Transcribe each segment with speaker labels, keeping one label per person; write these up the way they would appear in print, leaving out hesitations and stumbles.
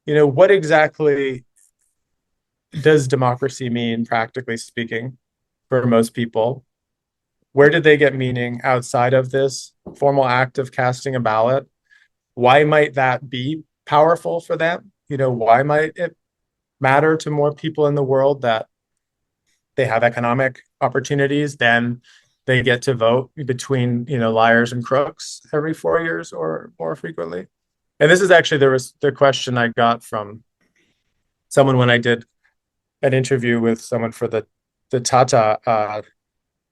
Speaker 1: what exactly does democracy mean, practically speaking, for most people? Where did they get meaning outside of this formal act of casting a ballot? Why might that be powerful for them? Why might it matter to more people in the world that they have economic opportunities, then they get to vote between, liars and crooks every 4 years or more frequently? And this is actually there was the question I got from someone when I did an interview with someone for the Tata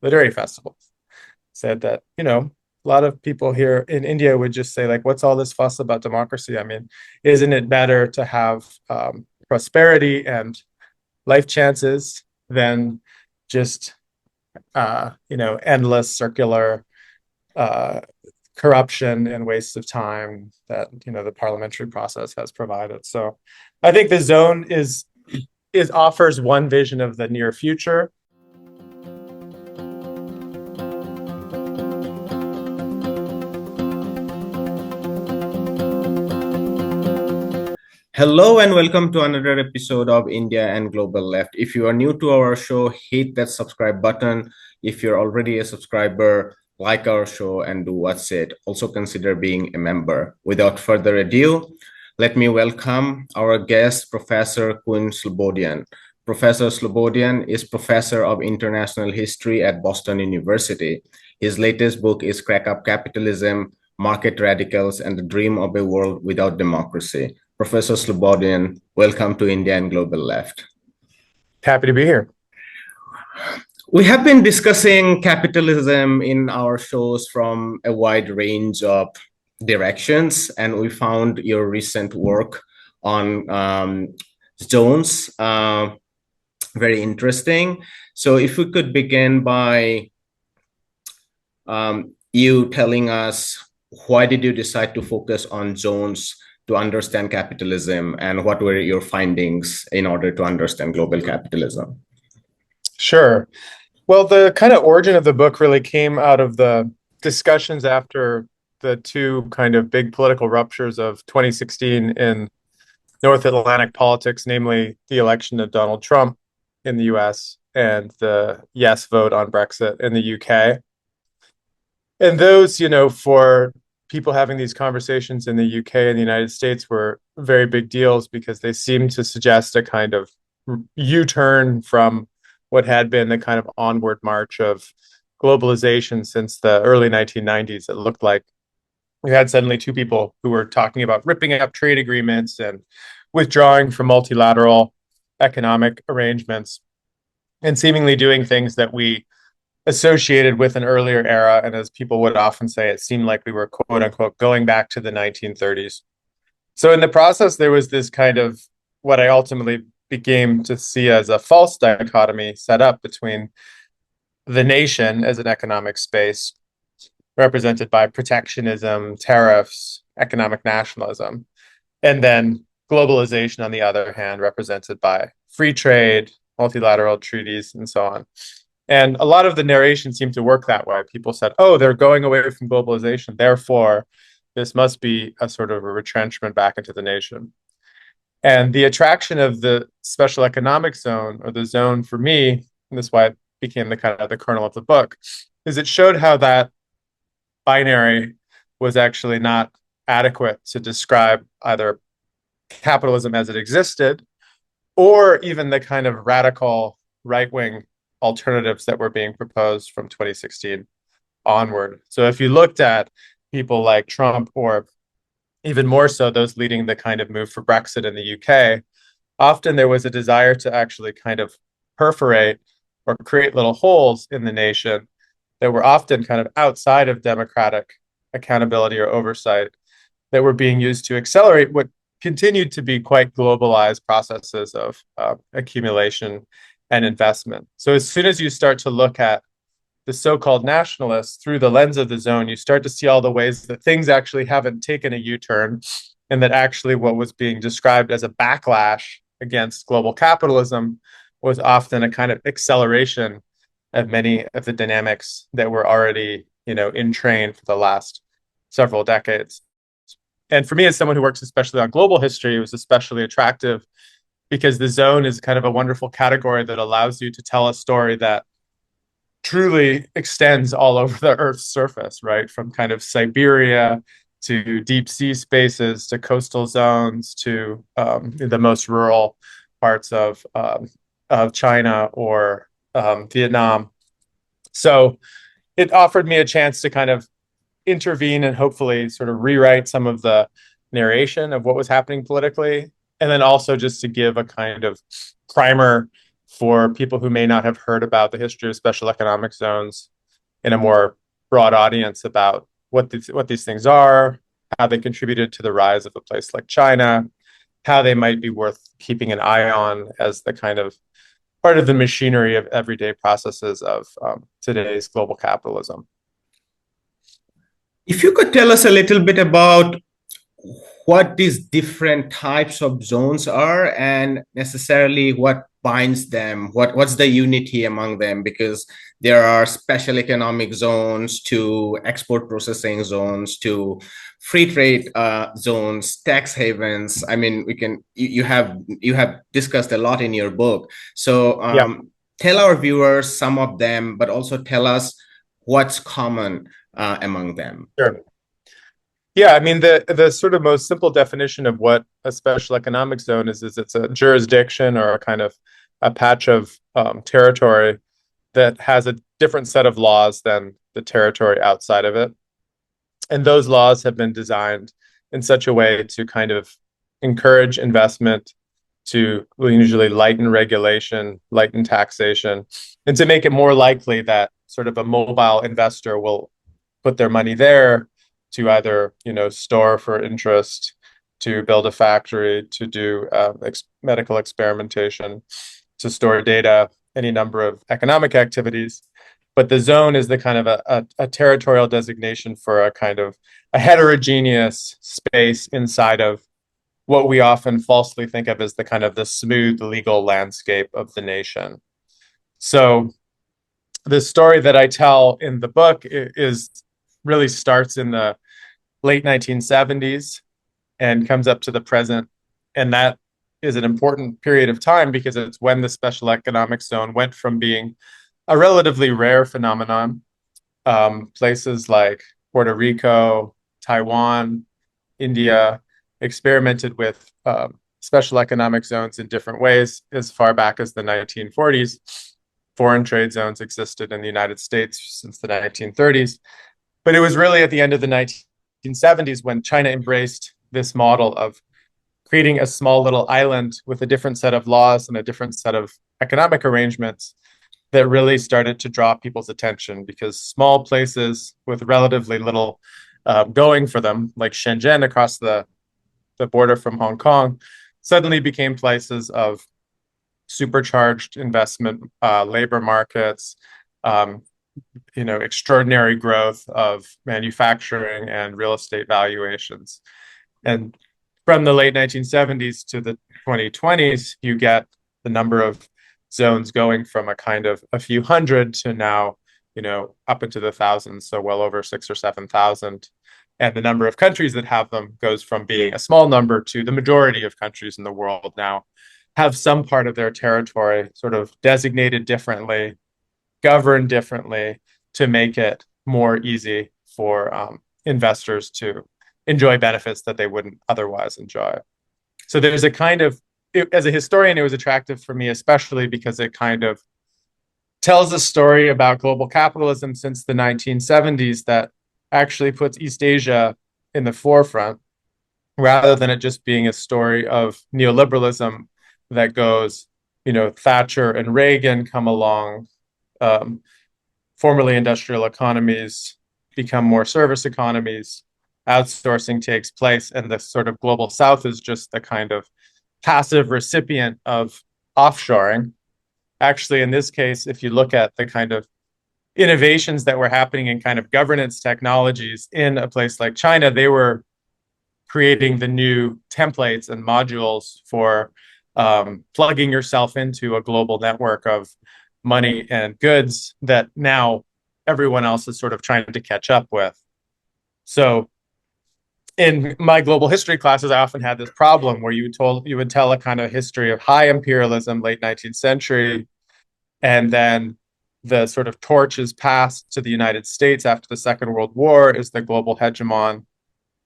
Speaker 1: Literary Festival. Said that, a lot of people here in India would just say, like, what's all this fuss about democracy? I mean, isn't it better to have prosperity and life chances than just, endless circular uh, corruption and waste of time that, the parliamentary process has provided? So I think the zone is offers one vision of the near future.
Speaker 2: Hello and welcome to another episode of India and Global Left. If you are new to our show, hit that subscribe button. If you're already a subscriber, like our show and do what's it. Also consider being a member. Without further ado, let me welcome our guest, Professor Quinn Slobodian. Professor Slobodian is Professor of International History at Boston University. His latest book is Crack Up Capitalism, Market Radicals, and the Dream of a World Without Democracy. Professor Slobodian, welcome to India and Global Left.
Speaker 1: Happy to be here.
Speaker 2: We have been discussing capitalism in our shows from a wide range of directions, and we found your recent work on zones very interesting. So if we could begin by you telling us, why did you decide to focus on zones to understand capitalism, and what were your findings in order to understand global capitalism?
Speaker 1: Sure. Well, the kind of origin of the book really came out of the discussions after the two kind of big political ruptures of 2016 in North Atlantic politics, namely the election of Donald Trump in the US and the yes vote on Brexit in the UK. And those, for people having these conversations in the UK and the United States were very big deals because they seemed to suggest a kind of U-turn from what had been the kind of onward march of globalization since the early 1990s. It looked like we had suddenly two people who were talking about ripping up trade agreements and withdrawing from multilateral economic arrangements and seemingly doing things that we associated with an earlier era. And as people would often say, it seemed like we were, quote unquote, going back to the 1930s. So in the process, there was this kind of what I ultimately became to see as a false dichotomy set up between the nation as an economic space, represented by protectionism, tariffs, economic nationalism, and then globalization, on the other hand, represented by free trade, multilateral treaties, and so on. And a lot of the narration seemed to work that way. People said, oh, they're going away from globalization. Therefore, this must be a sort of a retrenchment back into the nation. And the attraction of the special economic zone, or the zone for me, and this is why it became the kind of the kernel of the book, is it showed how that binary was actually not adequate to describe either capitalism as it existed or even the kind of radical right-wing alternatives that were being proposed from 2016 onward. So if you looked at people like Trump, or even more so those leading the kind of move for Brexit in the UK, often there was a desire to actually kind of perforate or create little holes in the nation that were often kind of outside of democratic accountability or oversight, that were being used to accelerate what continued to be quite globalized processes of accumulation and investment. So as soon as you start to look at the so-called nationalists through the lens of the zone, you start to see all the ways that things actually haven't taken a U-turn, and that actually what was being described as a backlash against global capitalism was often a kind of acceleration of many of the dynamics that were already, in train for the last several decades. And for me, as someone who works especially on global history, it was especially attractive because the zone is kind of a wonderful category that allows you to tell a story that truly extends all over the Earth's surface, right? From kind of Siberia to deep sea spaces to coastal zones to the most rural parts of China or Vietnam. So it offered me a chance to kind of intervene and hopefully sort of rewrite some of the narration of what was happening politically. And then also just to give a kind of primer for people who may not have heard about the history of special economic zones in a more broad audience about what these things are, how they contributed to the rise of a place like China, how they might be worth keeping an eye on as the kind of part of the machinery of everyday processes of today's global capitalism.
Speaker 2: If you could tell us a little bit about what these different types of zones are and necessarily what binds them, what's the unity among them, because there are special economic zones to export processing zones to free trade zones, tax havens. I mean, you have discussed a lot in your book. So
Speaker 1: Yeah,
Speaker 2: tell our viewers some of them, but also tell us what's common among them.
Speaker 1: sure. Yeah, I mean the sort of most simple definition of what a special economic zone is it's a jurisdiction or a kind of a patch of territory that has a different set of laws than the territory outside of it. And those laws have been designed in such a way to kind of encourage investment, to usually lighten regulation, lighten taxation, and to make it more likely that sort of a mobile investor will put their money there to either, store for interest, to build a factory, to do medical experimentation, to store data, any number of economic activities. But the zone is the kind of a territorial designation for a kind of a heterogeneous space inside of what we often falsely think of as the kind of the smooth legal landscape of the nation. So the story that I tell in the book is really starts in the late 1970s and comes up to the present. And that is an important period of time because it's when the special economic zone went from being a relatively rare phenomenon. Places like Puerto Rico, Taiwan, India experimented with special economic zones in different ways as far back as the 1940s. Foreign trade zones existed in the United States since the 1930s. But it was really at the end of the 1970s when China embraced this model of creating a small little island with a different set of laws and a different set of economic arrangements that really started to draw people's attention because small places with relatively little going for them, like Shenzhen across the border from Hong Kong, suddenly became places of supercharged investment, labor markets, extraordinary growth of manufacturing and real estate valuations. And from the late 1970s to the 2020s, you get the number of zones going from a kind of a few hundred to now, up into the thousands, so well over 6,000 or 7,000. And the number of countries that have them goes from being a small number to the majority of countries in the world now have some part of their territory sort of designated differently, governed differently to make it more easy for investors to enjoy benefits that they wouldn't otherwise enjoy. So there's a kind of, as a historian, it was attractive for me, especially because it kind of tells a story about global capitalism since the 1970s that actually puts East Asia in the forefront rather than it just being a story of neoliberalism that goes, Thatcher and Reagan come along, formerly industrial economies become more service economies, outsourcing takes place, and the sort of global south is just the kind of passive recipient of offshoring. Actually, in this case, if you look at the kind of innovations that were happening in kind of governance technologies in a place like China, they were creating the new templates and modules for plugging yourself into a global network of money and goods that now everyone else is sort of trying to catch up with. So in my global history classes, I often had this problem where you would tell a kind of history of high imperialism, late 19th century, and then the sort of torch is passed to the United States after the Second World War is the global hegemon.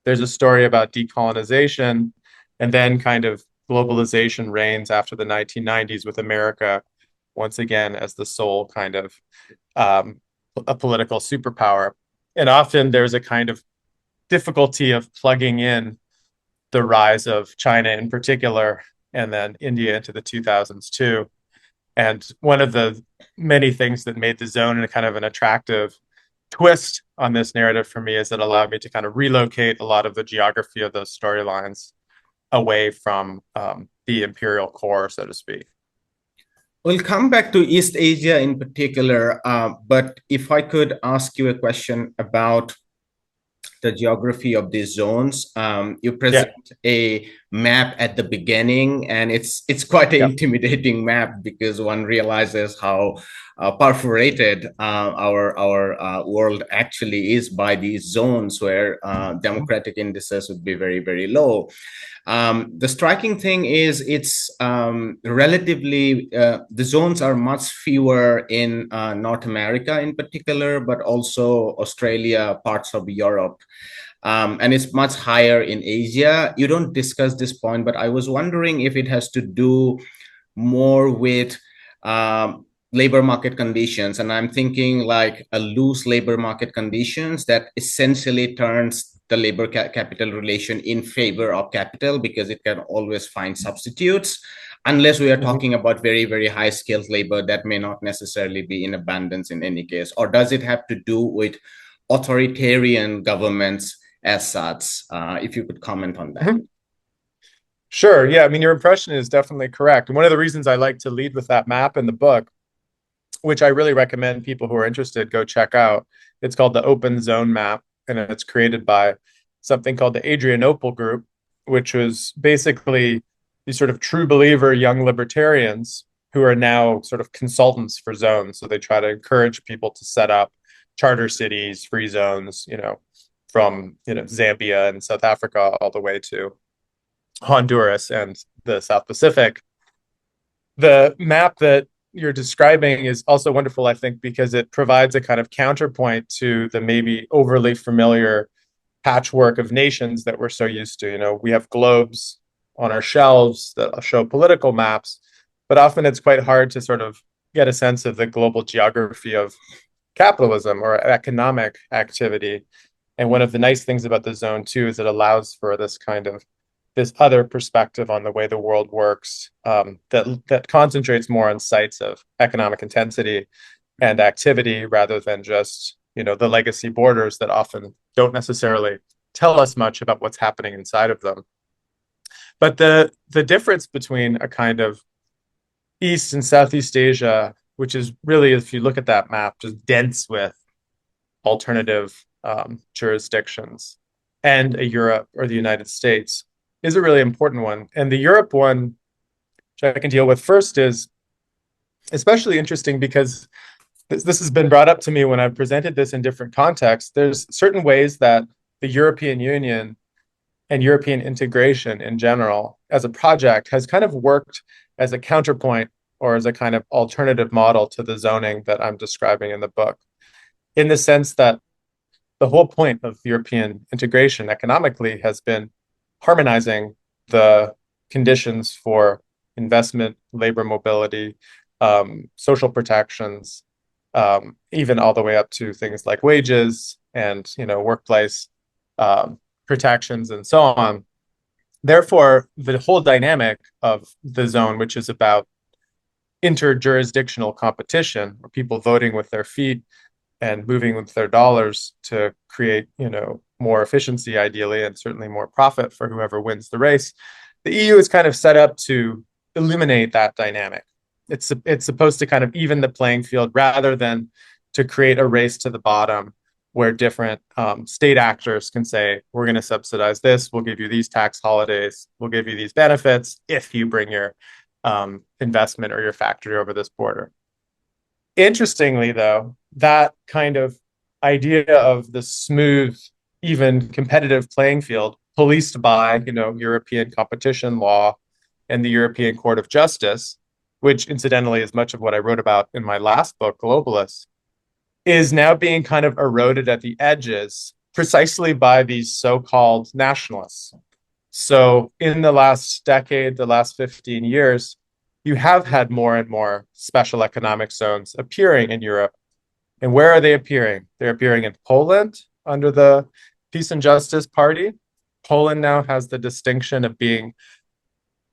Speaker 1: There's a story about decolonization, and then kind of globalization reigns after the 1990s with America once again as the sole kind of um, a political superpower. And often there's a kind of difficulty of plugging in the rise of China in particular, and then India into the 2000s too. And one of the many things that made the zone a kind of an attractive twist on this narrative for me is it allowed me to kind of relocate a lot of the geography of those storylines away from the imperial core, so to speak.
Speaker 2: We'll come back to East Asia in particular, but if I could ask you a question about the geography of these zones. You
Speaker 1: Yeah.
Speaker 2: present a map at the beginning, and it's quite an
Speaker 1: Yeah.
Speaker 2: intimidating map because one realizes how perforated our world actually is by these zones where democratic indices would be very, very low. The striking thing is it's relatively, the zones are much fewer in North America in particular, but also Australia, parts of Europe. And it's much higher in Asia. You don't discuss this point, but I was wondering if it has to do more with labor market conditions. And I'm thinking like a loose labor market conditions that essentially turns the labor capital relation in favor of capital because it can always find substitutes, unless we are
Speaker 1: Mhm.
Speaker 2: talking about very, very high skilled labor that may not necessarily be in abundance in any case. Or does it have to do with authoritarian governments as such? If you could comment on that.
Speaker 1: Mhm. Sure. Yeah. I mean, your impression is definitely correct. And one of the reasons I like to lead with that map in the book, which I really recommend people who are interested go check out, it's called the Open Zone Map, and it's created by something called the Adrianople Group, which was basically these sort of true believer young libertarians who are now sort of consultants for zones. So they try to encourage people to set up charter cities, free zones, from Zambia and South Africa all the way to Honduras and the South Pacific. The map that you're describing is also wonderful, I think, because it provides a kind of counterpoint to the maybe overly familiar patchwork of nations that we're so used to. We have globes on our shelves that show political maps, but often it's quite hard to sort of get a sense of the global geography of capitalism or economic activity. And one of the nice things about the zone too is it allows for this other perspective on the way the world works, that concentrates more on sites of economic intensity and activity rather than just the legacy borders that often don't necessarily tell us much about what's happening inside of them. But the difference between a kind of East and Southeast Asia, which is really, if you look at that map, just dense with alternative jurisdictions, and a Europe or the United States, is a really important one. And the Europe one, which I can deal with first, is especially interesting because this has been brought up to me when I've presented this in different contexts. There's certain ways that the European Union and European integration in general as a project has kind of worked as a counterpoint or as a kind of alternative model to the zoning that I'm describing in the book, in the sense that the whole point of European integration economically has been harmonizing the conditions for investment, labor mobility, social protections, even all the way up to things like wages and workplace protections and so on. Therefore, the whole dynamic of the zone, which is about interjurisdictional competition, or people voting with their feet and moving with their dollars to create, more efficiency ideally, and certainly more profit for whoever wins the race. The EU is kind of set up to illuminate that dynamic. It's supposed to kind of even the playing field rather than to create a race to the bottom where different state actors can say, we're going to subsidize this, we'll give you these tax holidays, we'll give you these benefits if you bring your investment or your factory over this border. Interestingly, though, that kind of idea of the smooth even competitive playing field policed by, European competition law and the European Court of Justice, which incidentally is much of what I wrote about in my last book, Globalists, is now being kind of eroded at the edges precisely by these so-called nationalists. So in the last decade, the last 15 years, you have had more and more special economic zones appearing in Europe. And where are they appearing? They're appearing in Poland under the Peace and Justice Party. Poland now has the distinction of being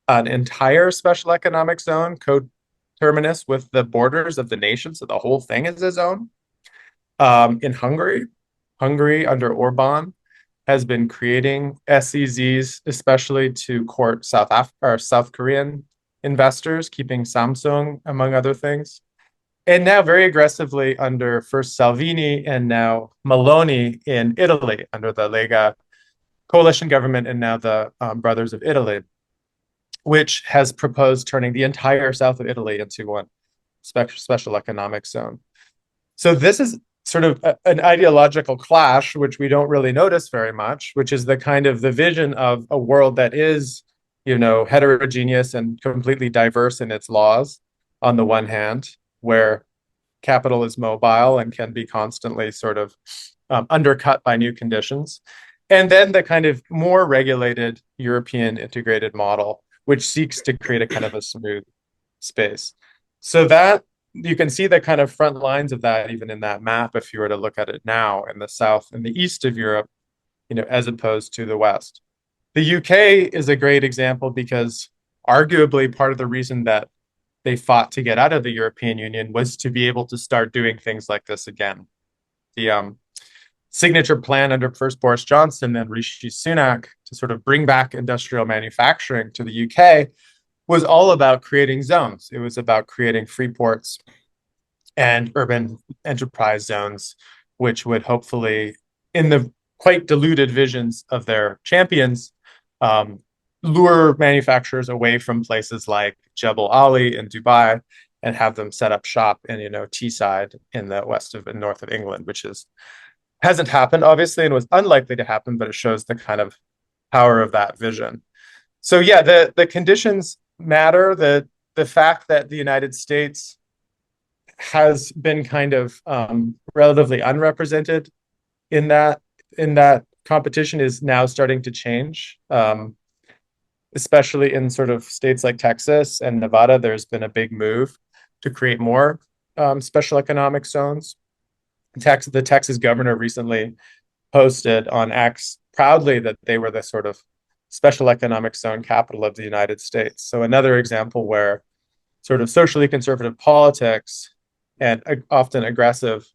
Speaker 1: an entire special economic zone, coterminous with the borders of the nation. So the whole thing is a zone. In Hungary under Orban has been creating SEZs, especially to court South Korean investors, keeping Samsung among other things. And now very aggressively under first Salvini and now Meloni in Italy under the Lega coalition government and now the Brothers of Italy, which has proposed turning the entire south of Italy into one special economic zone. So this is sort of an ideological clash, which we don't really notice very much, which is the kind of the vision of a world that is, heterogeneous and completely diverse in its laws on the one hand, where capital is mobile and can be constantly sort of undercut by new conditions. And then the kind of more regulated European integrated model, which seeks to create a kind of a smooth space. So that you can see the kind of front lines of that even in that map if you were to look at it now in the south and the east of Europe, as opposed to the west. The UK is a great example because arguably part of the reason that they fought to get out of the European Union was to be able to start doing things like this again. The signature plan under first Boris Johnson, then Rishi Sunak, to sort of bring back industrial manufacturing to the UK was all about creating zones. It was about creating free ports and urban enterprise zones, which would hopefully, in the quite diluted visions of their champions, lure manufacturers away from places like Jebel Ali in Dubai and have them set up shop in, Teesside in the west of and north of England, which hasn't happened, obviously, and was unlikely to happen, but it shows the kind of power of that vision. So yeah, the conditions matter. The fact that the United States has been kind of relatively unrepresented in that competition is now starting to change, especially in sort of states like Texas and Nevada. There's been a big move to create more special economic zones. The Texas governor recently posted on X proudly that they were the sort of special economic zone capital of the United States. So another example where sort of socially conservative politics and often aggressive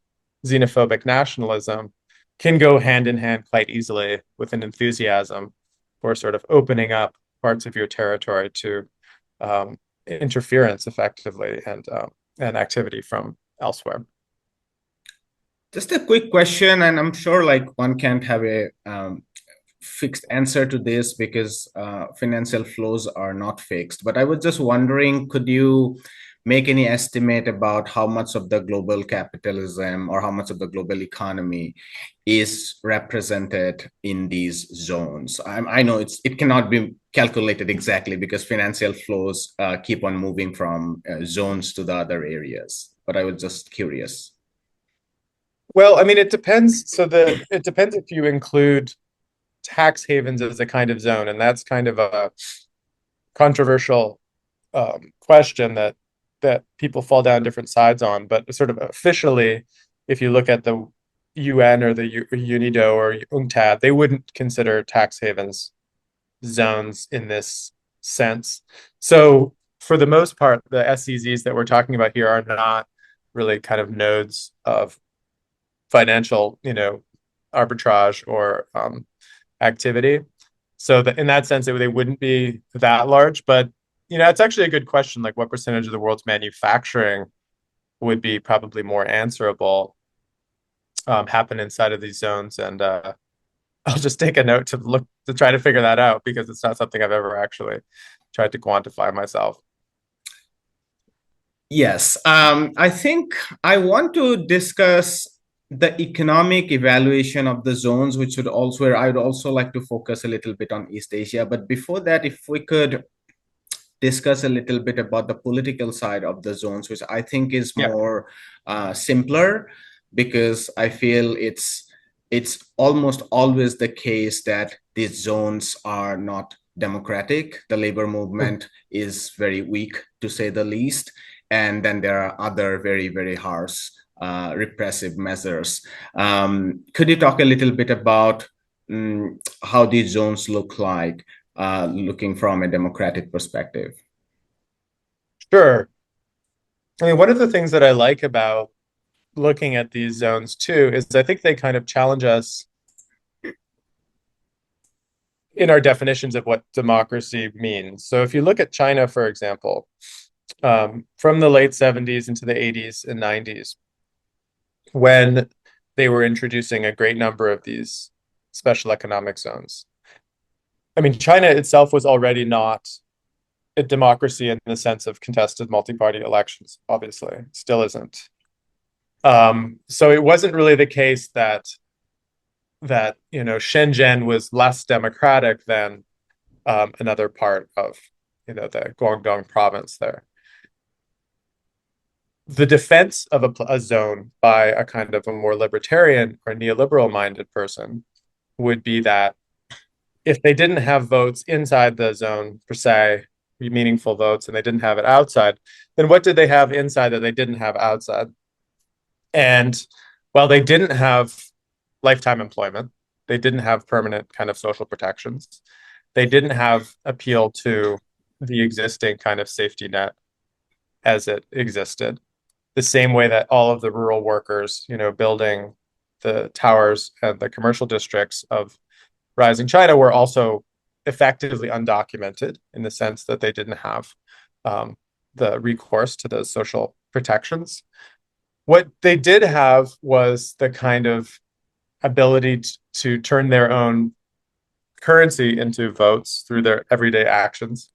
Speaker 1: xenophobic nationalism can go hand in hand quite easily with an enthusiasm for sort of opening up parts of your territory to interference effectively and activity from elsewhere.
Speaker 2: Just a quick question, and I'm sure like one can't have a fixed answer to this because financial flows are not fixed. But I was just wondering, could you make any estimate about how much of the global capitalism or how much of the global economy is represented in these zones? I know it cannot be calculated exactly because financial flows keep on moving from zones to the other areas. But I was just curious.
Speaker 1: Well, I mean, it depends. It depends if you include tax havens as a kind of zone, and that's kind of a controversial question that people fall down different sides on. But sort of officially, if you look at the UN or the UNIDO or UNCTAD, they wouldn't consider tax havens zones in this sense. So for the most part, the SEZs that we're talking about here are not really kind of nodes of financial, arbitrage or activity. So in that sense, they wouldn't be that large. But it's actually a good question. Like, what percentage of the world's manufacturing would be probably more answerable happen inside of these zones? And I'll just take a note to try to figure that out because it's not something I've ever actually tried to quantify myself.
Speaker 2: Yes, I think I want to discuss the economic evaluation of the zones, which would also, where I would also like to focus a little bit on East Asia. But before that, if we could discuss a little bit about the political side of the zones, which I think is
Speaker 1: Yeah.
Speaker 2: more simpler, because I feel it's almost always the case that these zones are not democratic. The labor movement is very weak, to say the least, and then there are other very, very harsh repressive measures. Could you talk a little bit about how these zones look like, looking from a democratic perspective?
Speaker 1: Sure. I mean, one of the things that I like about looking at these zones too is I think they kind of challenge us in our definitions of what democracy means. So if you look at China, for example, from the late 70s into the 80s and 90s, when they were introducing a great number of these special economic zones. I mean, China itself was already not a democracy in the sense of contested multi-party elections, obviously, still isn't. So it wasn't really the case that Shenzhen was less democratic than another part of the Guangdong province there. The defense of a zone by a kind of a more libertarian or neoliberal minded person would be that if they didn't have votes inside the zone per se, meaningful votes, and they didn't have it outside, then what did they have inside that they didn't have outside? And while they didn't have lifetime employment, they didn't have permanent kind of social protections, they didn't have appeal to the existing kind of safety net as it existed. The same way that all of the rural workers, building the towers and the commercial districts of rising China were also effectively undocumented in the sense that they didn't have the recourse to those social protections. What they did have was the kind of ability to turn their own currency into votes through their everyday actions.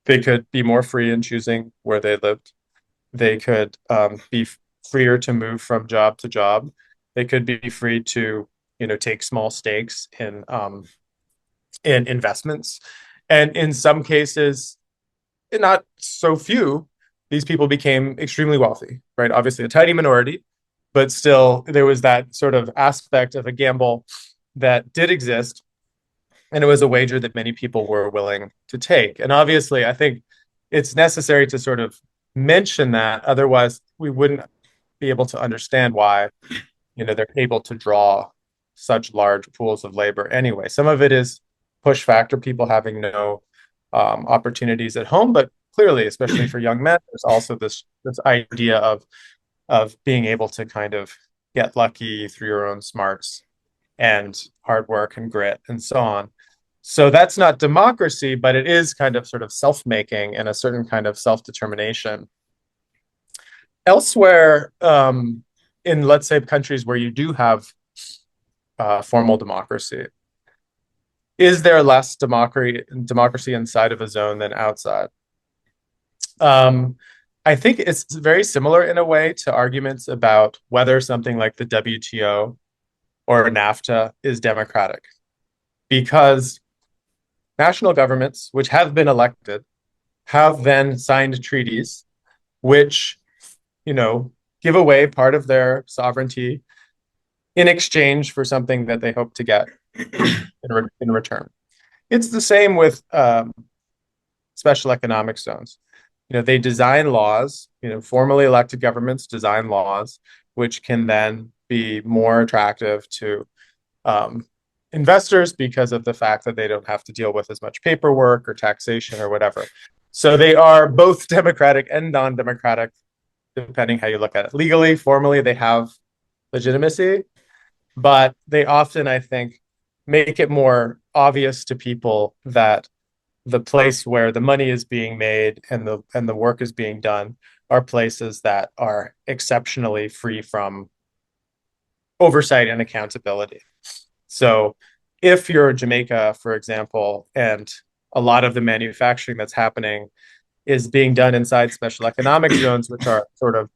Speaker 1: They could be more free in choosing where they lived. They could be freer to move from job to job. They could be free to, take small stakes in investments, and in some cases, not so few, these people became extremely wealthy. Right, obviously a tiny minority, but still there was that sort of aspect of a gamble that did exist, and it was a wager that many people were willing to take. And obviously, I think it's necessary to sort of mention that, otherwise we wouldn't be able to understand why they're able to draw such large pools of labor anyway. Some of it is push factor, people having no opportunities at home, but clearly, especially for young men, there's also this idea of being able to kind of get lucky through your own smarts and hard work and grit and so on. So that's not democracy, but it is kind of sort of self-making and a certain kind of self-determination. Elsewhere, in, let's say, countries where you do have formal democracy, is there less democracy inside of a zone than outside? I think it's very similar in a way to arguments about whether something like the WTO or NAFTA is democratic, because national governments, which have been elected, have then signed treaties which, give away part of their sovereignty in exchange for something that they hope to get in return. It's the same with special economic zones. They design laws, formally elected governments design laws, which can then be more attractive to investors because of the fact that they don't have to deal with as much paperwork or taxation or whatever. So they are both democratic and non-democratic, depending how you look at it. Legally, formally, they have legitimacy, but they often, I think, make it more obvious to people that the place where the money is being made and the work is being done are places that are exceptionally free from oversight and accountability. So if you're Jamaica, for example, and a lot of the manufacturing that's happening is being done inside special economic zones, which are sort of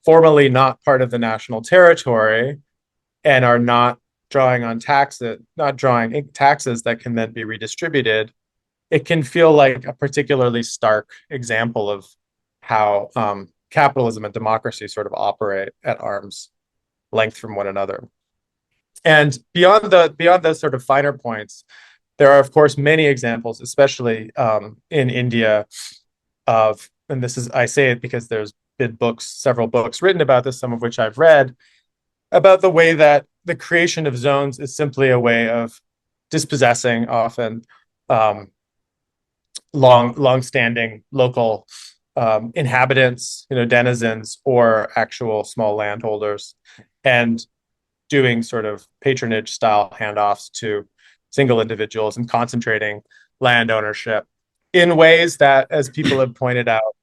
Speaker 1: formally not part of the national territory, and are not drawing on taxes, not drawing taxes that can then be redistributed, it can feel like a particularly stark example of how capitalism and democracy sort of operate at arm's length from one another. And beyond those sort of finer points, there are of course many examples, especially in India, of, and this is, I say it because there's been several books written about this, some of which I've read, about the way that the creation of zones is simply a way of dispossessing often long-standing local inhabitants, denizens, or actual small landholders, and doing sort of patronage style handoffs to single individuals and concentrating land ownership in ways that, as people have pointed out,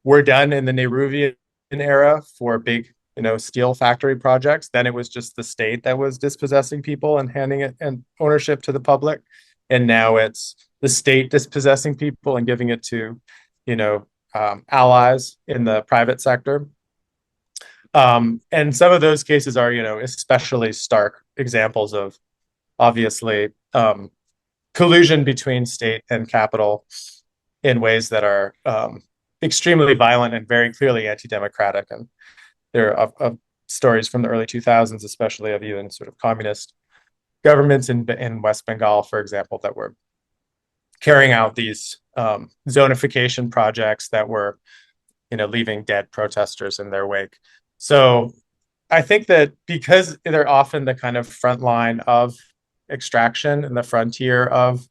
Speaker 1: were done in the Nehruvian era for big, steel factory projects. Then it was just the state that was dispossessing people and handing it and ownership to the public. And now it's the state dispossessing people and giving it to, allies in the private sector. And some of those cases are, especially stark examples of, obviously, collusion between state and capital in ways that are extremely violent and very clearly anti-democratic. And there are stories from the early 2000s, especially, of even sort of communist governments in West Bengal, for example, that were carrying out these zonification projects that were, leaving dead protesters in their wake. So I think that because they're often the kind of front line of extraction and the frontier of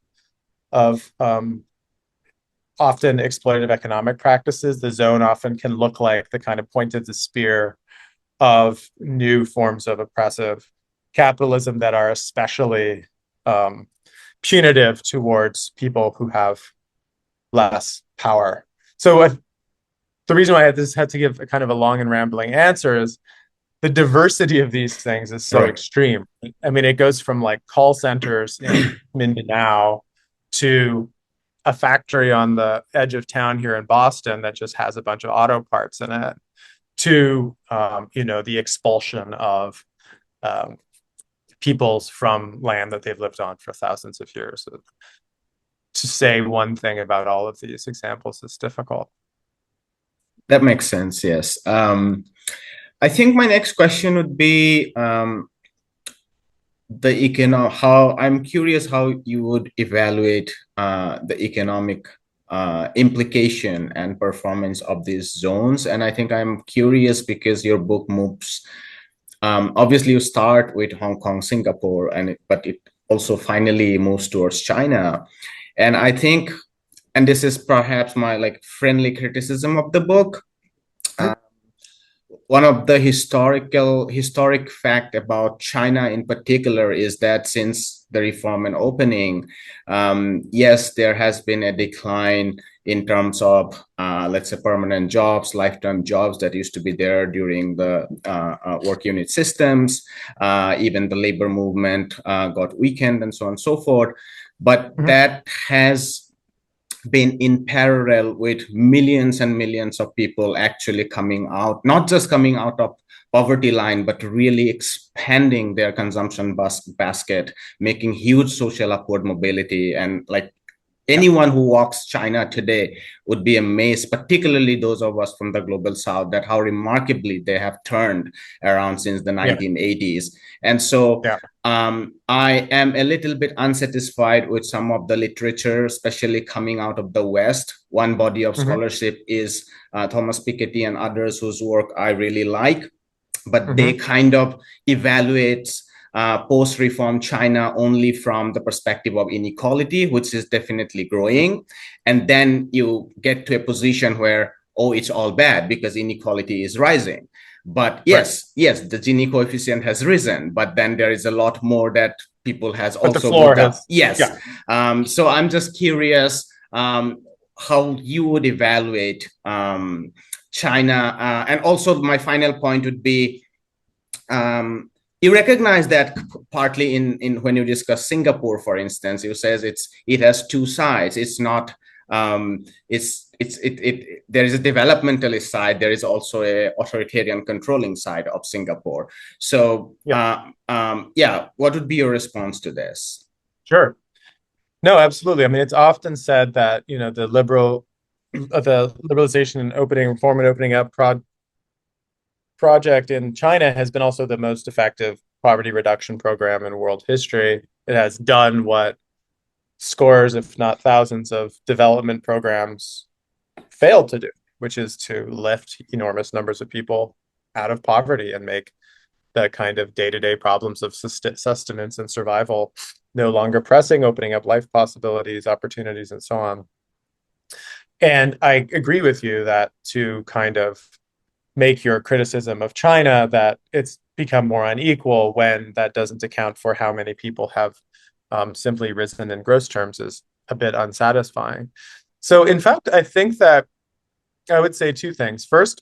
Speaker 1: often exploitative economic practices, the zone often can look like the kind of point of the spear of new forms of oppressive capitalism that are especially punitive towards people who have less power. So the reason why I had to give a kind of a long and rambling answer is the diversity of these things is so extreme. I mean, it goes from like call centers in Mindanao to a factory on the edge of town here in Boston that just has a bunch of auto parts in it, to the expulsion of peoples from land that they've lived on for thousands of years. To say one thing about all of these examples is difficult.
Speaker 2: That makes sense, yes. I think my next question would be how I'm curious how you would evaluate the economic implication and performance of these zones. And I think I'm curious because your book moves, obviously you start with Hong Kong, Singapore, but it also finally moves towards China. And I think, and this is perhaps my like friendly criticism of the book, one of the historic fact about China in particular is that since the reform and opening, yes, there has been a decline in terms of, let's say, permanent jobs, lifetime jobs that used to be there during the work unit systems. Even the labor movement got weakened and so on and so forth. But that has been in parallel with millions and millions of people actually coming out, not just coming out of poverty line, but really expanding their consumption basket, making huge social upward mobility. And like anyone who walks China today would be amazed, particularly those of us from the global south, that how remarkably they have turned around since the 1980s. And so I am a little bit unsatisfied with some of the literature, especially coming out of the West. One body of scholarship is Thomas Piketty and others whose work I really like, but they kind of evaluate post-reform China only from the perspective of inequality, which is definitely growing. And then you get to a position where, oh, it's all bad because inequality is rising. But yes, the Gini coefficient has risen, but then there is a lot more that people has also. But the floor has. Yes. Yeah. So I'm just curious how you would evaluate China. And also my final point would be, you recognize that partly in when you discuss Singapore, for instance, you says it has two sides. It's not there is a developmentalist side. There is also a authoritarian controlling side of Singapore. So
Speaker 1: Yeah,
Speaker 2: yeah, what would be your response to this?
Speaker 1: sure. No, absolutely. I mean, it's often said that, the liberalization and opening, reform and opening up project in China has been also the most effective poverty reduction program in world history. It has done what scores, if not thousands, of development programs failed to do, which is to lift enormous numbers of people out of poverty and make the kind of day-to-day problems of sustenance and survival no longer pressing, opening up life possibilities, opportunities, and so on. And I agree with you that to kind of make your criticism of China that it's become more unequal when that doesn't account for how many people have simply risen in gross terms is a bit unsatisfying. So, in fact, I think that I would say two things. First,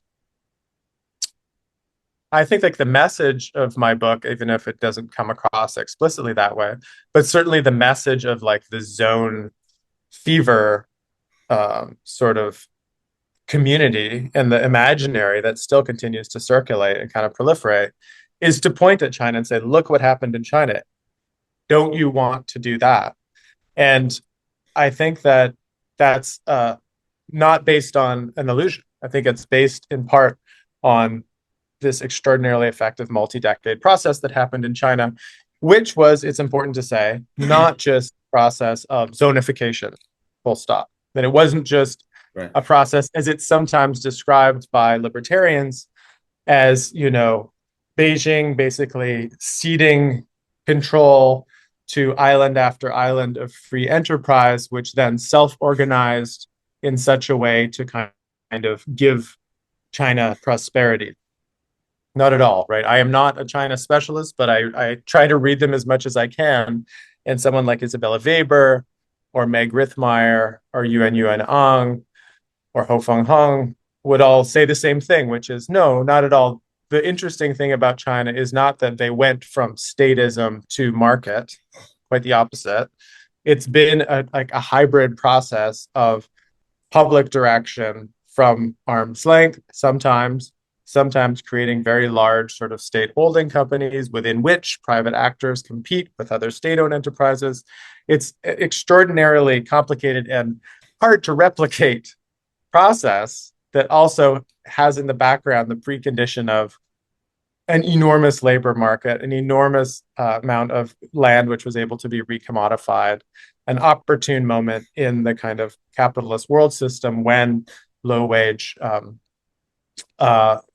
Speaker 1: I think like the message of my book, even if it doesn't come across explicitly that way, but certainly the message of like the zone fever sort of community and the imaginary that still continues to circulate and kind of proliferate is to point at China and say, look what happened in China. Don't you want to do that? And I think that that's not based on an illusion. I think it's based in part on this extraordinarily effective multi-decade process that happened in China, which was, it's important to say, not just a process of zonification, full stop. That it wasn't just
Speaker 2: Right.
Speaker 1: a process as it's sometimes described by libertarians as, Beijing basically ceding control to island after island of free enterprise, which then self-organized in such a way to kind of give China prosperity. Not at all, right? I am not a China specialist, but I try to read them as much as I can. And someone like Isabella Weber or Meg Rithmeyer or Yuan Ang or Ho Feng Hung would all say the same thing, which is no, not at all. The interesting thing about China is not that they went from statism to market, quite the opposite. It's been like a hybrid process of public direction from arm's length, sometimes creating very large sort of state holding companies within which private actors compete with other state-owned enterprises. It's extraordinarily complicated and hard to replicate process that also has in the background the precondition of an enormous labor market, an enormous amount of land which was able to be recommodified, an opportune moment in the kind of capitalist world system when low wage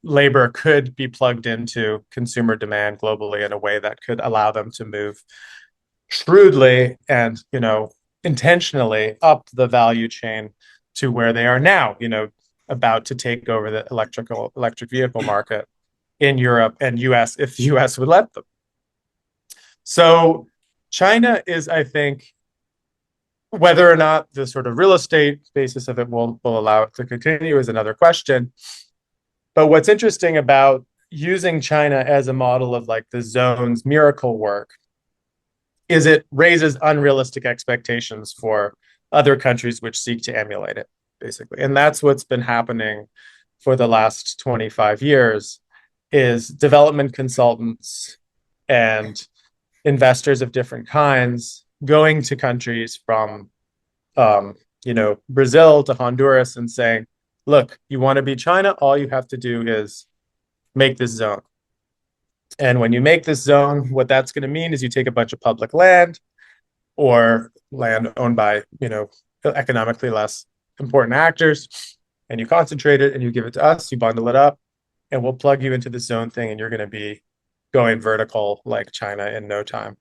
Speaker 1: labor could be plugged into consumer demand globally in a way that could allow them to move shrewdly and intentionally up the value chain to where they are now, about to take over the electric vehicle market in Europe and US if the US would let them. So China is, I think, whether or not the sort of real estate basis of it will allow it to continue is another question. But what's interesting about using China as a model of like the zone's miracle work is it raises unrealistic expectations for other countries which seek to emulate it, basically. And that's what's been happening for the last 25 years is development consultants and investors of different kinds going to countries from Brazil to Honduras and saying, look, you want to be China, all you have to do is make this zone. And when you make this zone, what that's going to mean is you take a bunch of public land or land owned by, economically less important actors, and you concentrate it and you give it to us, you bundle it up, and we'll plug you into the zone thing, and you're going to be going vertical like China in no time.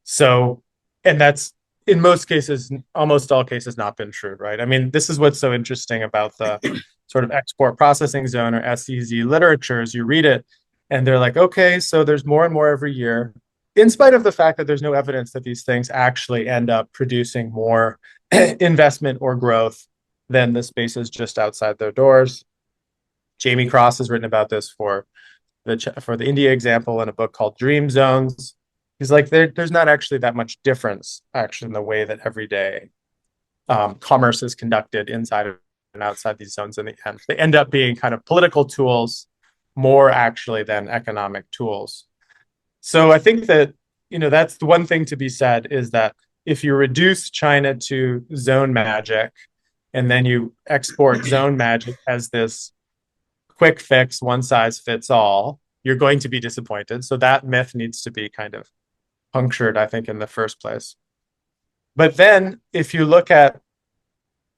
Speaker 1: So, and that's in most cases, almost all cases, not been true, right? I mean, this is what's so interesting about the sort of export processing zone or SEZ literatures. You read it, and they're like, okay, so there's more and more every year, in spite of the fact that there's no evidence that these things actually end up producing more investment or growth than the spaces just outside their doors. Jamie Cross has written about this for the India example in a book called Dream Zones. He's like, there's not actually that much difference actually in the way that everyday commerce is conducted inside of and outside these zones in the end. They end up being kind of political tools more actually than economic tools. So I think that, that's the one thing to be said is that if you reduce China to zone magic and then you export zone magic as this quick fix, one size fits all, you're going to be disappointed. So that myth needs to be kind of punctured, I think, in the first place. But then if you look at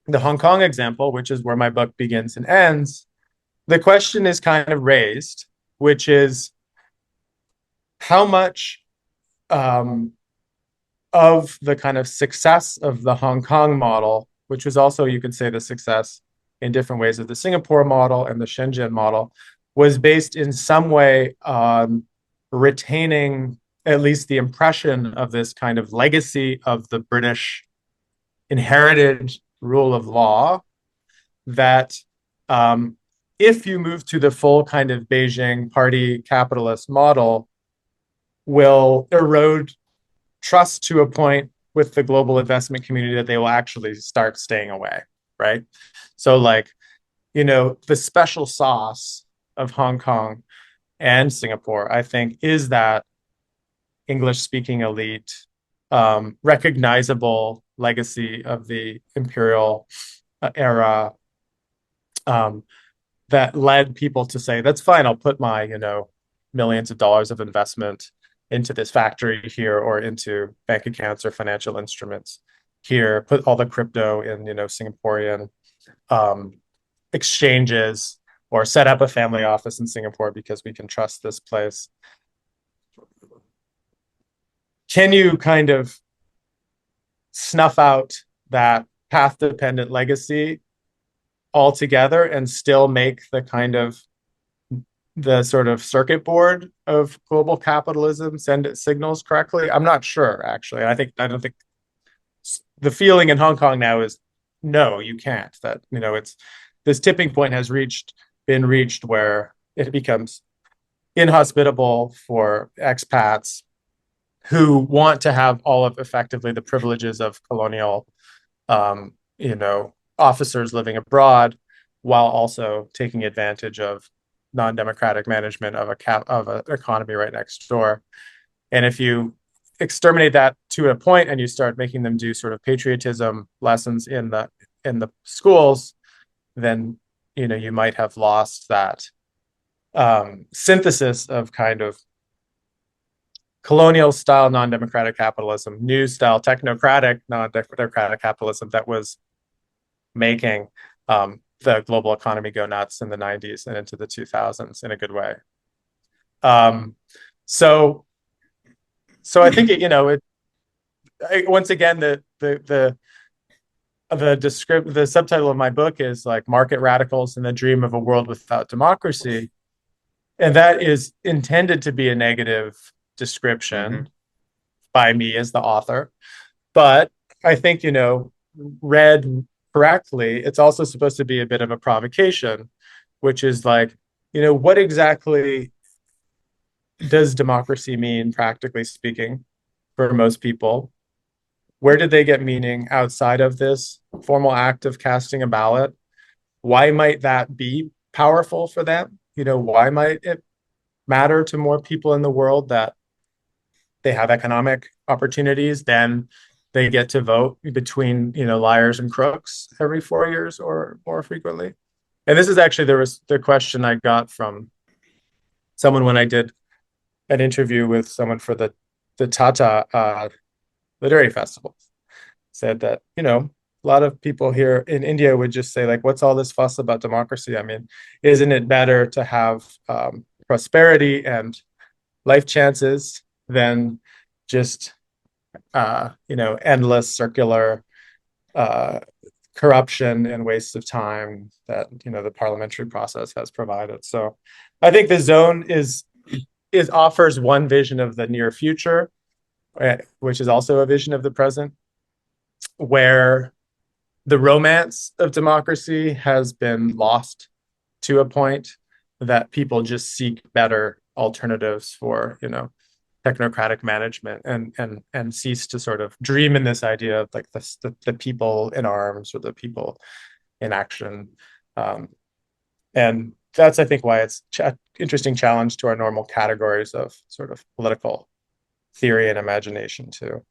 Speaker 1: the Hong Kong example, which is where my book begins and ends, the question is kind of raised, which is how much of the kind of success of the Hong Kong model, which was also, you could say, the success in different ways of the Singapore model and the Shenzhen model, was based in some way on retaining at least the impression of this kind of legacy of the British inherited rule of law that if you move to the full kind of Beijing party capitalist model, will erode trust to a point with the global investment community that they will actually start staying away, right? So like, the special sauce of Hong Kong and Singapore, I think, is that English-speaking elite, recognizable legacy of the imperial era, that led people to say, that's fine, I'll put my, millions of dollars of investment into this factory here or into bank accounts or financial instruments here, put all the crypto in, Singaporean exchanges, or set up a family office in Singapore because we can trust this place. Can you kind of snuff out that path dependent legacy altogether and still make the sort of circuit board of global capitalism send its signals correctly? I'm not sure, actually. I don't think the feeling in Hong Kong now is no, you can't. That, it's this tipping point has been reached where it becomes inhospitable for expats who want to have all of effectively the privileges of colonial, officers living abroad, while also taking advantage of non-democratic management of an economy right next door. And if you exterminate that to a point and you start making them do sort of patriotism lessons in the schools, then you might have lost that synthesis of kind of colonial style non-democratic capitalism, new style technocratic non-democratic capitalism that was making the global economy go nuts in the 90s and into the 2000s in a good way. So I think once again, the subtitle of my book is like Market Radicals and the Dream of a World Without Democracy, and that is intended to be a negative description by me as the author, but I think read correctly, it's also supposed to be a bit of a provocation, which is like, what exactly does democracy mean, practically speaking, for most people? Where did they get meaning outside of this formal act of casting a ballot? Why might that be powerful for them? Why might it matter to more people in the world that they have economic opportunities, then they get to vote between liars and crooks every 4 years or more frequently? And this is actually the question I got from someone when I did an interview with someone for the Tata Literary Festival. Said that a lot of people here in India would just say, like, what's all this fuss about democracy? I mean, isn't it better to have prosperity and life chances than just endless circular corruption and waste of time that the parliamentary process has provided? So I think the zone offers one vision of the near future, which is also a vision of the present, where the romance of democracy has been lost to a point that people just seek better alternatives for technocratic management, and cease to sort of dream in this idea of like the people in arms or the people in action. And that's, I think, why it's an interesting challenge to our normal categories of sort of political theory and imagination too.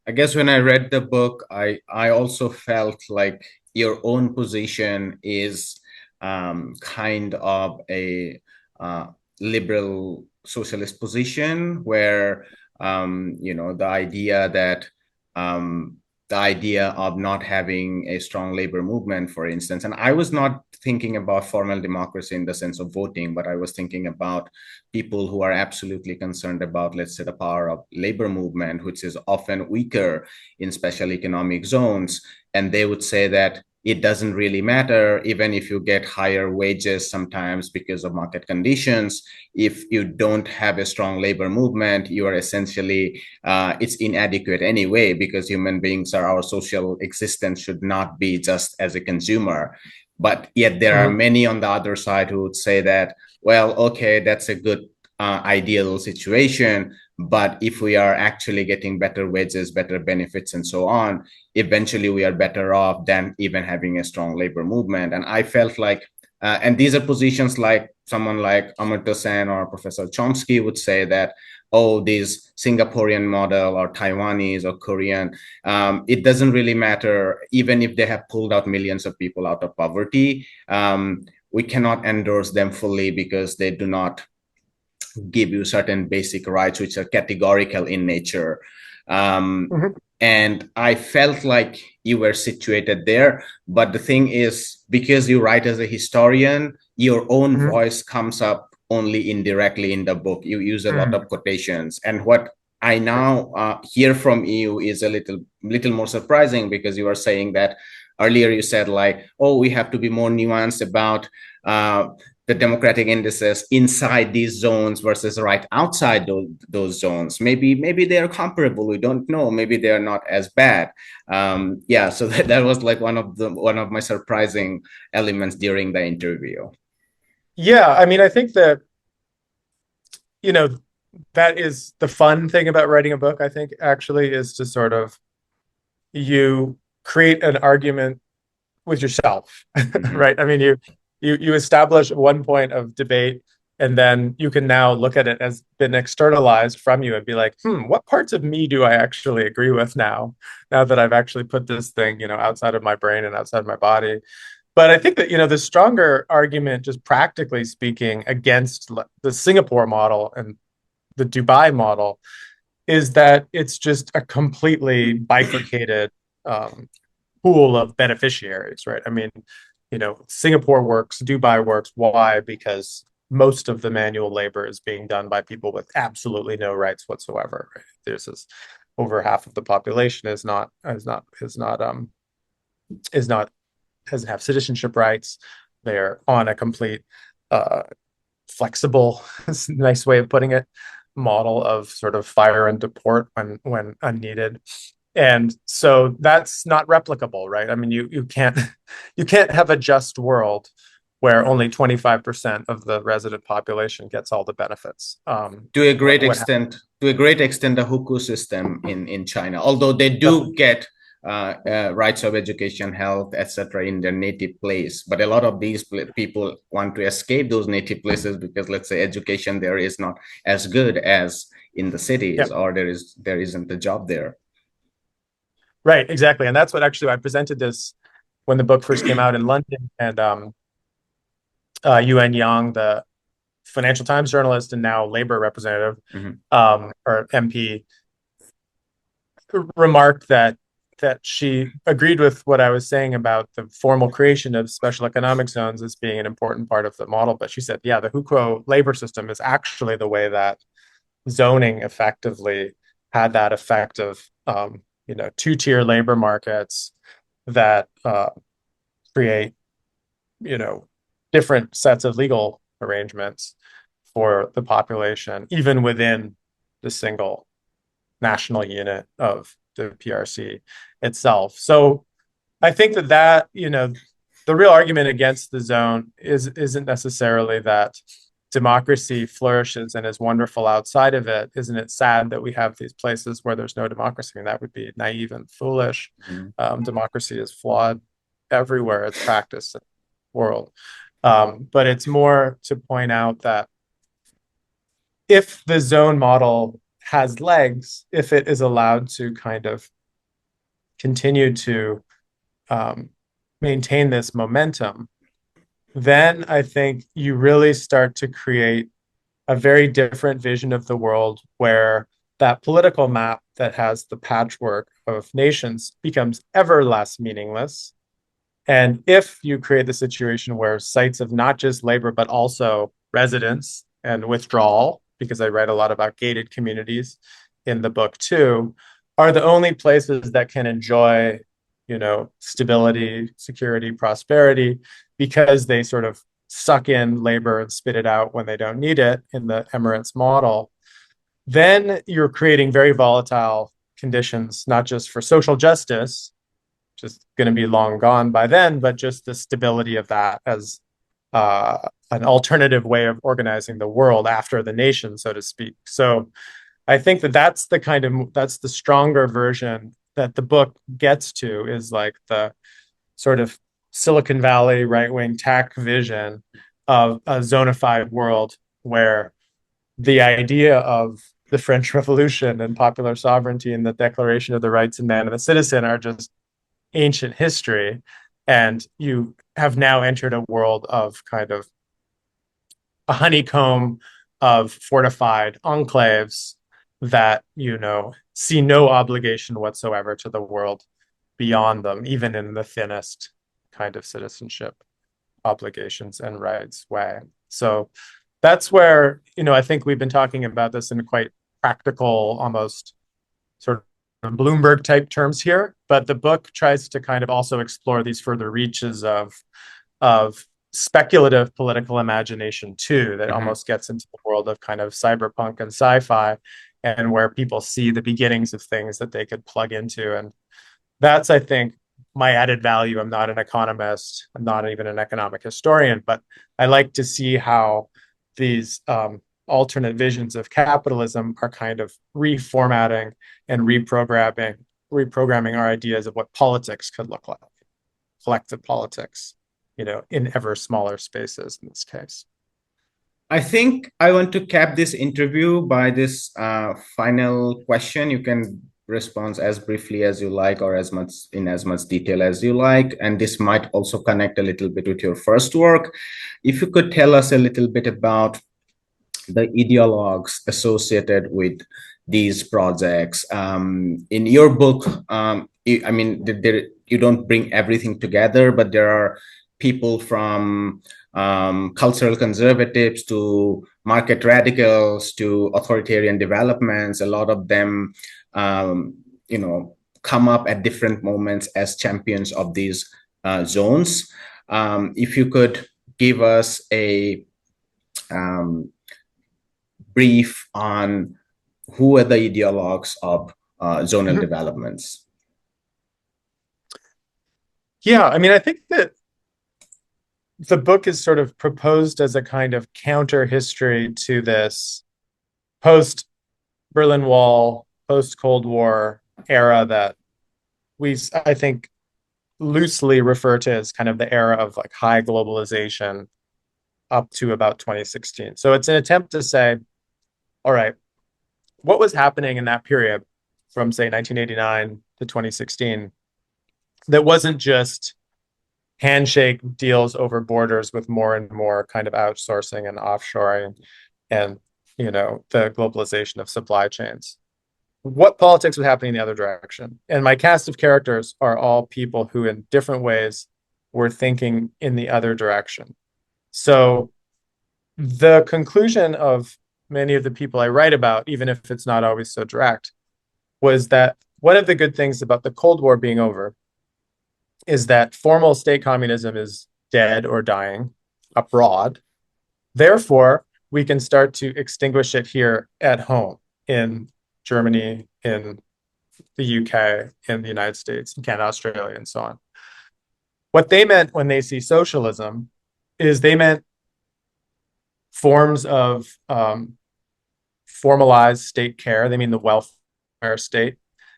Speaker 2: I guess when I read the book, I also felt like your own position is kind of a uh, liberal socialist position where the idea that um, the idea of not having a strong labor movement, for instance, and I was not thinking about formal democracy in the sense of voting, but I was thinking about people who are absolutely concerned about, let's say, the power of labor movement, which is often weaker in special economic zones. And they would say that it doesn't really matter, even if you get higher wages sometimes because of market conditions. If you don't have a strong labor movement, you are essentially, it's inadequate anyway, because human beings are, our social existence should not be just as a consumer. But yet there are
Speaker 1: Mhm.
Speaker 2: many on the other side who would say that, well, okay, that's a good ideal situation. But if we are actually getting better wages, better benefits, and so on, eventually we are better off than even having a strong labor movement. And I felt like, and these are positions like someone like Amartya Sen or Professor Chomsky would say that, oh, this Singaporean model or Taiwanese or Korean, it doesn't really matter, even if they have pulled out millions of people out of poverty. We cannot endorse them fully because they do not give you certain basic rights which are categorical in nature.
Speaker 1: Mhm.
Speaker 2: And I felt like you were situated there. But the thing is, because you write as a historian, your own
Speaker 1: Mhm.
Speaker 2: voice comes up only indirectly in the book. You use a lot
Speaker 1: Mhm.
Speaker 2: of quotations. And what I now hear from you is a little more surprising, because you are saying that earlier you said like, oh, we have to be more nuanced about uh, the democratic indices inside these zones versus right outside those zones. Maybe they are comparable. We don't know. Maybe they are not as bad. Yeah, so that was like one of my surprising elements during the interview.
Speaker 1: Yeah, I mean, I think that, you know, that is the fun thing about writing a book, I think, actually, is to sort of you create an argument with yourself,
Speaker 2: Mm-hmm.
Speaker 1: right? I mean, you establish one point of debate, and then you can now look at it as been externalized from you and be like, what parts of me do I actually agree with now? Now that I've actually put this thing, outside of my brain and outside of my body. But I think that, the stronger argument, just practically speaking, against the Singapore model and the Dubai model is that it's just a completely bifurcated um, pool of beneficiaries, right? I mean, Singapore works, Dubai works. Why? Because most of the manual labor is being done by people with absolutely no rights whatsoever. Right? There's this over half of the population is not doesn't have citizenship rights. They're on a complete uh, flexible, nice way of putting it, model of sort of fire and deport when unneeded. And so that's not replicable, right? I mean, you can't you can't have a just world where only 25% of the resident population gets all the benefits.
Speaker 2: To a great
Speaker 1: What
Speaker 2: extent, the hukou system in China, although they
Speaker 1: happened?
Speaker 2: do get rights of education, health, etc., in their native place. But a lot of these people want to escape those native places because, let's say, education there is not as good as in the cities,
Speaker 1: Yeah,
Speaker 2: or there isn't a job there.
Speaker 1: right, exactly. And that's what actually I presented this when the book first came out in London, and Yuan Yang, the Financial Times journalist and now Labor representative,
Speaker 2: Mm-hmm.
Speaker 1: or MP, remarked that she agreed with what I was saying about the formal creation of special economic zones as being an important part of the model. But she said, yeah, the hukou labor system is actually the way that zoning effectively had that effect of, two-tier labor markets that create, you know, different sets of legal arrangements for the population, even within the single national unit of the PRC itself. So I think that the real argument against the zone isn't necessarily that democracy flourishes and is wonderful outside of it. Isn't it sad that we have these places where there's no democracy? I mean, that would be naive and foolish.
Speaker 2: Mm-hmm.
Speaker 1: Democracy is flawed. everywhere it's practiced in the world. But it's more to point out that if the zone model has legs, if it is allowed to kind of continue to um, maintain this momentum, then I think you really start to create a very different vision of the world where that political map that has the patchwork of nations becomes ever less meaningless. And if you create the situation where sites of not just labor, but also residence and withdrawal, because I write a lot about gated communities in the book too, are the only places that can enjoy, stability, security, prosperity, because they sort of suck in labor and spit it out when they don't need it in the Emirates model, then you're creating very volatile conditions, not just for social justice, just going to be long gone by then, but just the stability of that as an alternative way of organizing the world after the nation, so to speak. So I think that that's the stronger version that the book gets to, is like the sort of Silicon Valley right wing tech vision of a zonified world where the idea of the French Revolution and popular sovereignty and the Declaration of the Rights of Man and the Citizen are just ancient history. And you have now entered a world of kind of a honeycomb of fortified enclaves that, see no obligation whatsoever to the world beyond them, even in the thinnest kind of citizenship obligations and rights way. So that's where, I think we've been talking about this in quite practical, almost sort of Bloomberg type terms here, but the book tries to kind of also explore these further reaches of speculative political imagination too, that almost gets into the world of kind of cyberpunk and sci-fi, and where people see the beginnings of things that they could plug into. And that's, I think, my added value. I'm not an economist, I'm not even an economic historian, but I like to see how these alternate visions of capitalism are kind of reformatting and reprogramming our ideas of what politics could look like, collective politics, in ever smaller spaces in this case.
Speaker 2: I think I want to cap this interview by this final question. You can respond as briefly as you like, or as much detail as you like. And this might also connect a little bit with your first work. If you could tell us a little bit about the ideologues associated with these projects. In your book, you don't bring everything together, but there are people from cultural conservatives to market radicals to authoritarian developments. A lot of them, come up at different moments as champions of these zones. If you could give us a brief on who are the ideologues of zonal developments.
Speaker 1: Yeah, I mean, I think that the book is sort of proposed as a kind of counter history to this post Berlin Wall, post Cold War era that I think, loosely refer to as kind of the era of like high globalization up to about 2016. So it's an attempt to say, all right, what was happening in that period from, say, 1989 to 2016 that wasn't just handshake deals over borders with more and more kind of outsourcing and offshoring and, the globalization of supply chains? What politics was happening in the other direction? And my cast of characters are all people who, in different ways, were thinking in the other direction. So the conclusion of many of the people I write about, even if it's not always so direct, was that one of the good things about the Cold War being over is that formal state communism is dead or dying abroad. Therefore, we can start to extinguish it here at home in Germany, in the UK, in the United States, in Canada, Australia, and so on. What they meant when they see socialism is they meant forms of formalized state care. They mean the welfare state.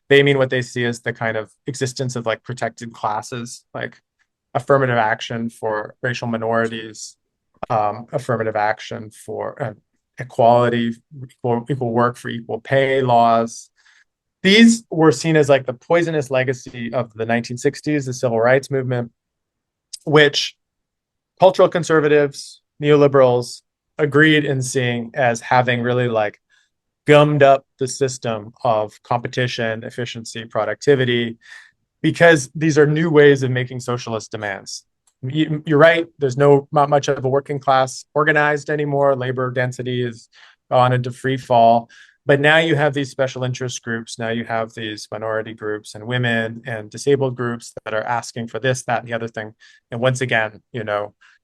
Speaker 1: They mean what they see as the kind of existence of like protected classes, like affirmative action for racial minorities, affirmative action for equality, equal work for equal pay laws. These were seen as like the poisonous legacy of the 1960s, the civil rights movement, which cultural conservatives, neoliberals agreed in seeing as having really like gummed up the system of competition, efficiency, productivity, because these are new ways of making socialist demands. You're right. There's not much of a working class organized anymore. Labor density is gone into free fall. But now you have these special interest groups. Now you have these minority groups and women and disabled groups that are asking for this, that, and the other thing. And once again,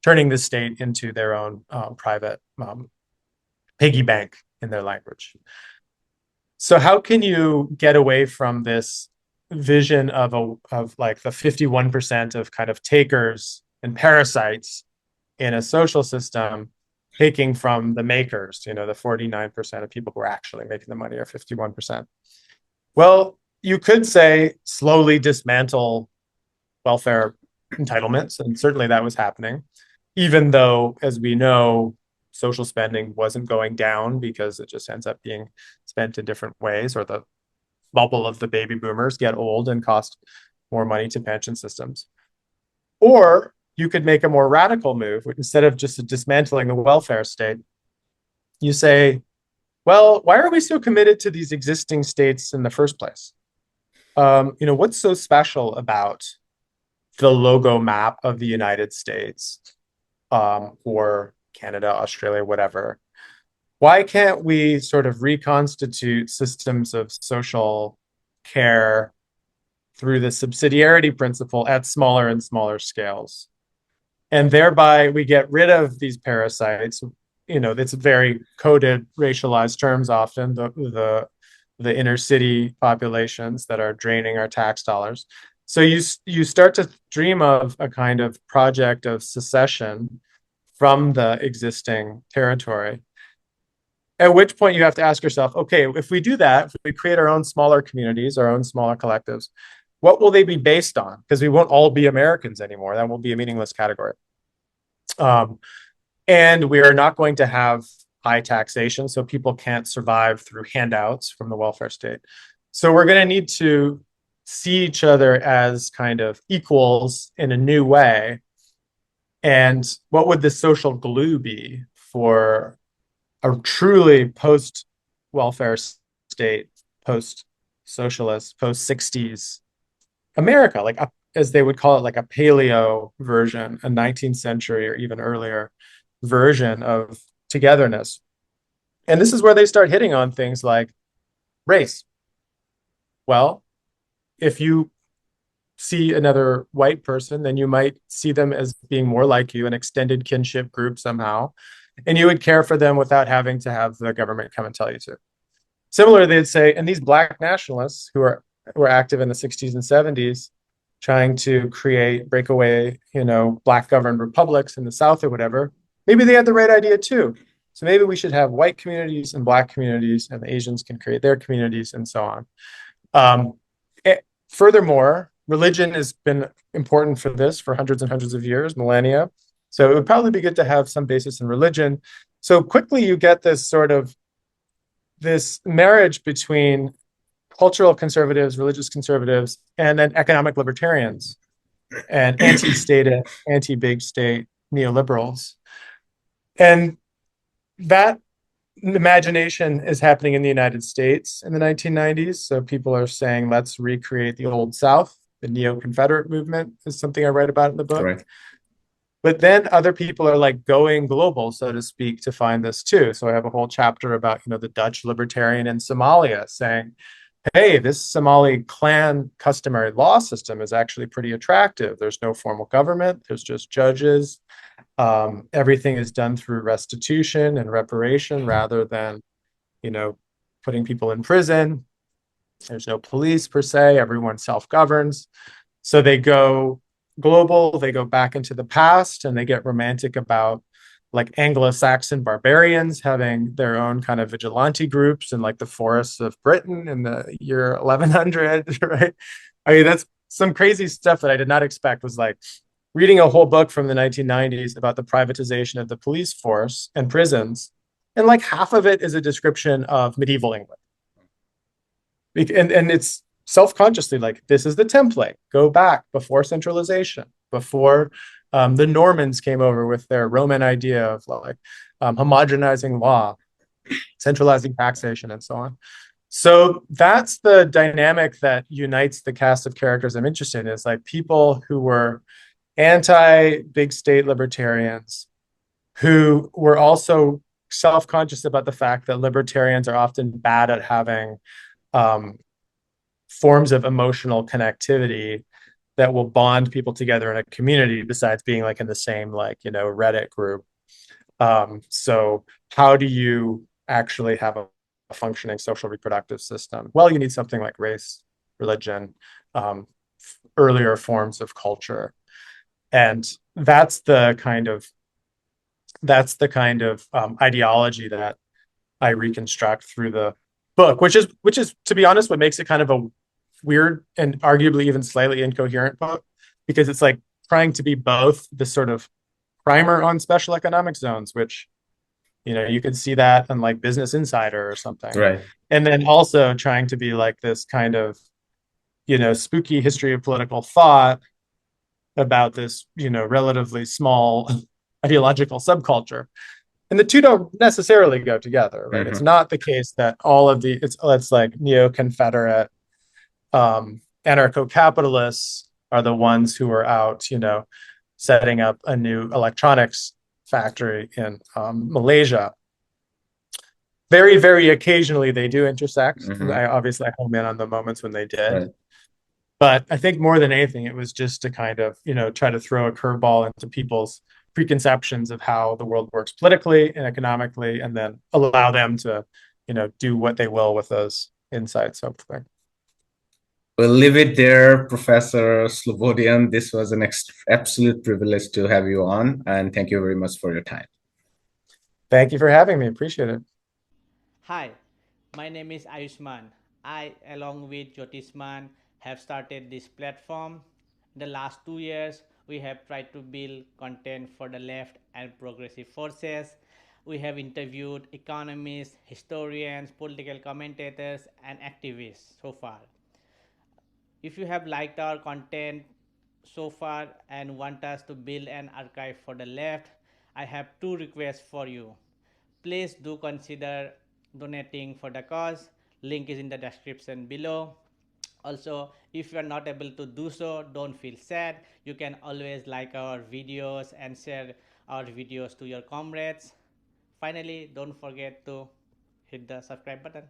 Speaker 1: turning the state into their own private piggy bank in their language. So how can you get away from this vision of like the 51% of kind of takers and parasites in a social system taking from the makers, the 49% of people who are actually making the money are 51%? Well, you could say slowly dismantle welfare entitlements, and certainly that was happening, even though, as we know, social spending wasn't going down because it just ends up being spent in different ways, or the bubble of the baby boomers get old and cost more money to pension systems. Or you could make a more radical move. Instead of just dismantling the welfare state, you say, well, why are we so committed to these existing states in the first place? What's so special about the logo map of the United States, or Canada, Australia, whatever? Why can't we sort of reconstitute systems of social care through the subsidiarity principle at smaller and smaller scales? And thereby we get rid of these parasites. It's very coded, racialized terms often, the inner city populations that are draining our tax dollars. So you start to dream of a kind of project of secession from the existing territory. At which point you have to ask yourself, okay, if we do that, if we create our own smaller communities, our own smaller collectives, what will they be based on? Because we won't all be Americans anymore. That will be a meaningless category. And we are not going to have high taxation, so people can't survive through handouts from the welfare state. So we're going to need to see each other as kind of equals in a new way. And what would the social glue be for a truly post-welfare state, post-socialist, post-60s America, like as they would call it, like a paleo version, a 19th century or even earlier version of togetherness? And this is where they start hitting on things like race. Well, if you see another white person, then you might see them as being more like you, an extended kinship group somehow, and you would care for them without having to have the government come and tell you to. Similarly, they'd say, and these black nationalists who were active in the 60s and 70s, trying to create breakaway, black governed republics in the South or whatever, maybe they had the right idea too. So maybe we should have white communities and black communities, and the Asians can create their communities and so on. Furthermore, religion has been important for this for hundreds and hundreds of years, millennia. So it would probably be good to have some basis in religion. So quickly you get this marriage between cultural conservatives, religious conservatives, and then economic libertarians and anti-state, anti-big state neoliberals. And that imagination is happening in the United States in the 1990s. So people are saying, let's recreate the old South. The neo-Confederate movement is something I write about in the book.
Speaker 2: Right.
Speaker 1: But then other people are like going global, so to speak, to find this too. So I have a whole chapter about, the Dutch libertarian in Somalia saying, hey, this Somali clan customary law system is actually pretty attractive. There's no formal government. There's just judges. Everything is done through restitution and reparation rather than, putting people in prison. There's no police per se. Everyone self-governs. So they go global, they go back into the past, and they get romantic about like Anglo-Saxon barbarians having their own kind of vigilante groups in like the forests of Britain in the year 1100, right? I mean, that's some crazy stuff that I did not expect was like reading a whole book from the 1990s about the privatization of the police force and prisons, and like half of it is a description of medieval England. And it's self-consciously like, this is the template. Go back before centralization, before the Normans came over with their Roman idea of like homogenizing law, centralizing taxation, and so on. So that's the dynamic that unites the cast of characters I'm interested in, is like people who were anti-big state libertarians, who were also self-conscious about the fact that libertarians are often bad at having um, forms of emotional connectivity that will bond people together in a community besides being like in the same like Reddit group. So how do you actually have a functioning social reproductive system? Well, you need something like race, religion, um, earlier forms of culture, and that's the kind of ideology that I reconstruct through the book, which is to be honest what makes it kind of a weird and arguably even slightly incoherent book, because it's like trying to be both this sort of primer on special economic zones, which you could see that on like Business Insider or something,
Speaker 2: Right.
Speaker 1: and then also trying to be like this kind of spooky history of political thought about this relatively small ideological subculture. And the two don't necessarily go together, right? It's
Speaker 2: Mm-hmm.
Speaker 1: not the case that all of the it's like neo-Confederate anarcho-capitalists are the ones who are out, setting up a new electronics factory in Malaysia. Very, very occasionally they do intersect.
Speaker 2: Mm-hmm.
Speaker 1: I home in on the moments when they did.
Speaker 2: Right.
Speaker 1: But I think more than anything, it was just to kind of, try to throw a curveball into people's preconceptions of how the world works politically and economically, and then allow them to, do what they will with those insights, hopefully.
Speaker 2: We'll leave it there, Professor Slobodian. This was an absolute privilege to have you on, and thank you very much for your time.
Speaker 1: Thank you for having me. Appreciate it.
Speaker 3: Hi, my name is Ayushman. I, along with Jyotisman, have started this platform. In the last 2 years, we have tried to build content for the left and progressive forces. We have interviewed economists, historians, political commentators, and activists so far. If you have liked our content so far and want us to build an archive for the left, I have two requests for you. Please do consider donating for the cause. Link is in the description below. Also, if you are not able to do so, don't feel sad. You can always like our videos and share our videos to your comrades. Finally, don't forget to hit the subscribe button.